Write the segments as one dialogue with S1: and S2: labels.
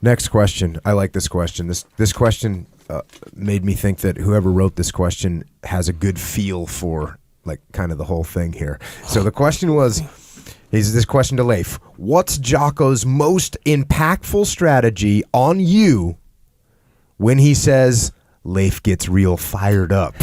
S1: Next question. I like this question. This question made me think that whoever wrote this question has a good feel for like kind of the whole thing here. So the question was, is this question to Leif. What's Jocko's most impactful strategy on you when he says Leif gets real fired up?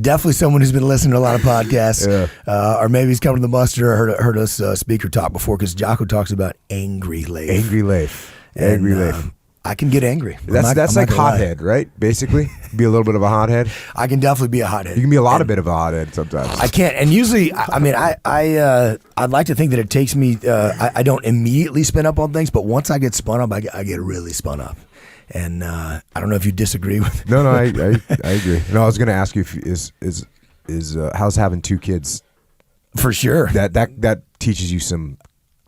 S2: Definitely someone who's been listening to a lot of podcasts, or maybe he's come to the muster or heard us speak or talk before, because Jocko talks about angry Leif.
S1: Angry Leif. Angry Leif.
S2: I can get angry.
S1: That's like hothead, right? Basically, be a little bit of a hothead.
S2: I can definitely be a hothead.
S1: You can be a lot of bit of a hothead sometimes.
S2: I can't, and usually, I'd like to think that it takes me. I don't immediately spin up on things, but once I get spun up, I get really spun up. And I don't know if you disagree with.
S1: No, I agree. No, I was going to ask you if is how's having 2 kids.
S2: For sure.
S1: That teaches you some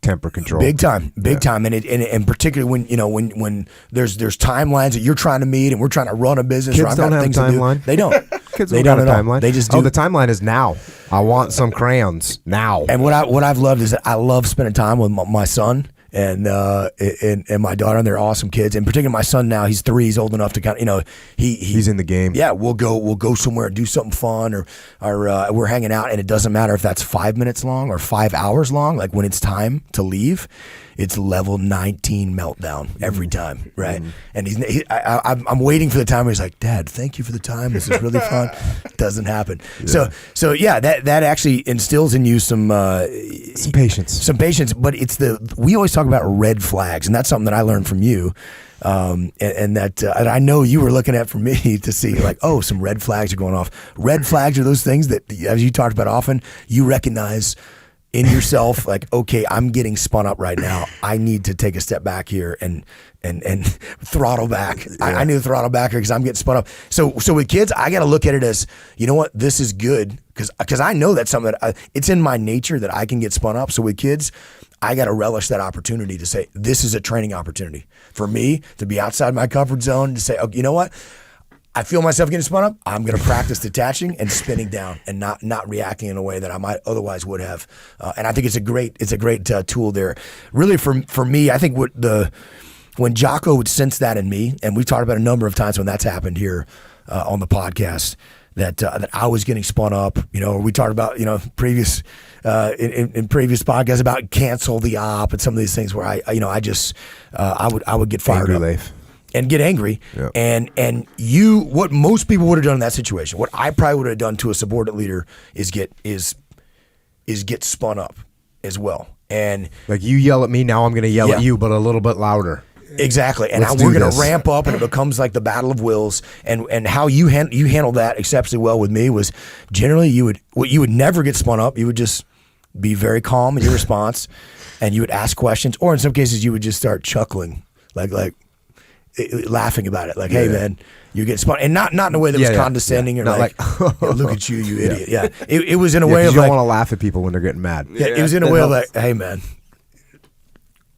S1: temper control.
S2: Big time, and particularly when there's timelines that you're trying to meet, and we're trying to run a business.
S1: Kids don't have a timeline.
S2: They don't.
S1: Kids don't have a timeline.
S2: They just do.
S1: Oh, the timeline is now. I want some crayons now.
S2: And what I've loved is that I love spending time with my son. And my daughter, and they're awesome kids. In particular, my son now, he's 3. He's old enough to kind of, he's
S1: in the game.
S2: Yeah, we'll go somewhere and do something fun, or we're hanging out, and it doesn't matter if that's 5 minutes long or 5 hours long. Like when it's time to leave, it's level 19 meltdown every time, right? And I'm waiting for the time where he's like, Dad, thank you for the time. This is really fun. Doesn't happen. Yeah. So yeah, that actually instills in you some
S1: patience.
S2: Some patience, but we always talk about red flags, and that's something that I learned from you. And I know you were looking at for me to see like, oh, some red flags are going off. Red flags are those things that, as you talked about often, you recognize in yourself, like, okay, I'm getting spun up right now. I need to take a step back here and throttle back. Yeah. I need to throttle back here because I'm getting spun up. So with kids, I got to look at it as, you know what, this is good because I know that's something that it's in my nature that I can get spun up. So with kids, I got to relish that opportunity to say, this is a training opportunity for me to be outside my comfort zone, to say, oh, you know what? I feel myself getting spun up. I'm going to practice detaching and spinning down and not reacting in a way that I might otherwise would have. And I think it's a great tool there. Really, for me, I think when Jocko would sense that in me, and we've talked about a number of times when that's happened here on the podcast, that I was getting spun up. We talked about previous in previous podcasts about cancel the op and some of these things where I would get fired
S1: Angry
S2: up.
S1: Leif.
S2: And get angry,
S1: yep.
S2: and what most people would have done in that situation, what I probably would have done to a subordinate leader is get spun up as well. And
S1: like, you yell at me, now I'm going to yell at you, but a little bit louder.
S2: Exactly, and we're going to ramp up, and it becomes like the battle of wills. And how you handled that exceptionally well with me was generally you would never get spun up. You would just be very calm in your response, and you would ask questions, or in some cases you would just start chuckling, like laughing about it, like, hey man, you get spun, and not in a way that was condescending or like look at you idiot. Yeah, it was in a way of
S1: you don't
S2: like,
S1: want to laugh at people when they're getting mad.
S2: Yeah, it was in a way of like, hey man,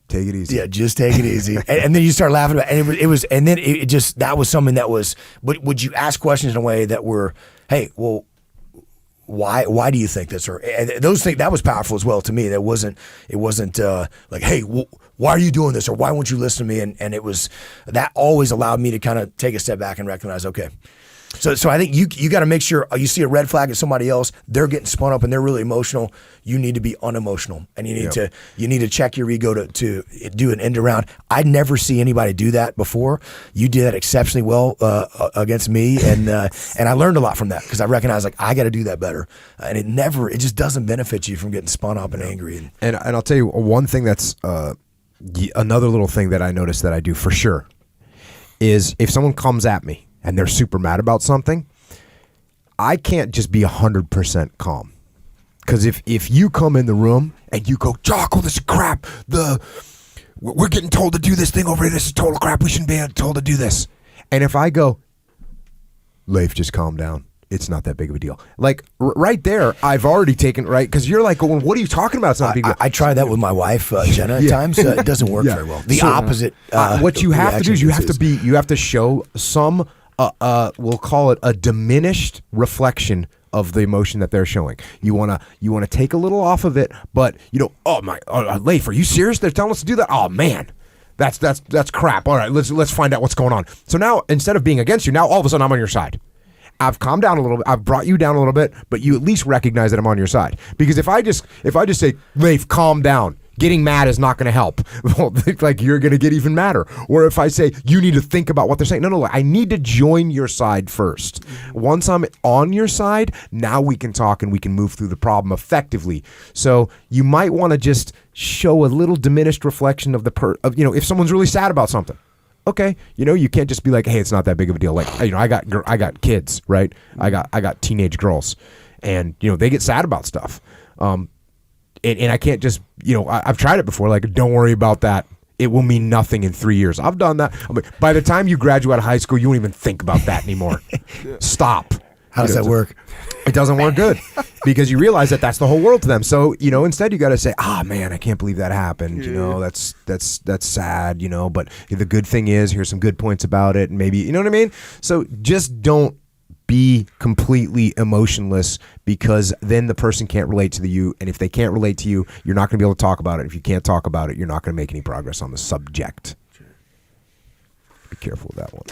S1: take it easy.
S2: Yeah, just take it easy. and then you start laughing about it. And it was and then it just, that was something that was, but would you ask questions in a way that were, hey, well, why do you think this? Or those things, that was powerful as well to me. It wasn't like, hey, why are you doing this? Or why won't you listen to me? And it was, that always allowed me to kind of take a step back and recognize, okay. So I think you got to make sure you see a red flag at somebody else, they're getting spun up and they're really emotional. You need to be unemotional, and you need to check your ego to do an end around. I never see anybody do that before. You did that exceptionally well against me, and I learned a lot from that, because I recognized, like, I got to do that better. And it just doesn't benefit you from getting spun up and angry. And
S1: I'll tell you one thing that's another little thing that I noticed that I do for sure is if someone comes at me and they're super mad about something, I can't just be 100% calm. Because if you come in the room and you go, Jocko, this is crap. We're getting told to do this thing over here. This is total crap. We shouldn't be told to do this. And if I go, Leif, just calm down. It's not that big of a deal. Like, right there, I've already taken, right? Because you're like, well, what are you talking about? It's not a big deal.
S2: I try that with my wife, Jenna, at times. It doesn't work very well. The opposite.
S1: What you have to do is you have to show some, we'll call it a diminished reflection of the emotion that they're showing. You wanna take a little off of it, but oh my, Leif, are you serious? They're telling us to do that? Oh man. That's crap. All right, let's find out what's going on. So now, instead of being against you, now all of a sudden I'm on your side. I've calmed down a little bit. I've brought you down a little bit, but you at least recognize that I'm on your side. Because if I just say, Leif, calm down, getting mad is not going to help. Well, like you're going to get even madder. Or if I say you need to think about what they're saying, no, I need to join your side first. Once I'm on your side, now we can talk and we can move through the problem effectively. So you might want to just show a little diminished reflection of if someone's really sad about something. Okay, you can't just be like, hey, it's not that big of a deal. Like, I got kids, right? I got teenage girls, and they get sad about stuff. And I can't just, I've tried it before. Like, don't worry about that. It will mean nothing in 3 years. I've done that. By the time you graduate high school, you won't even think about that anymore. Stop.
S2: How does that work?
S1: It doesn't work good because you realize that that's the whole world to them. So, instead you got to say, man, I can't believe that happened. That's sad, but the good thing is here's some good points about it. And maybe, you know what I mean? So just don't be completely emotionless, because then the person can't relate to you. And if they can't relate to you, you're not going to be able to talk about it. If you can't talk about it, you're not going to make any progress on the subject. Be careful with that one.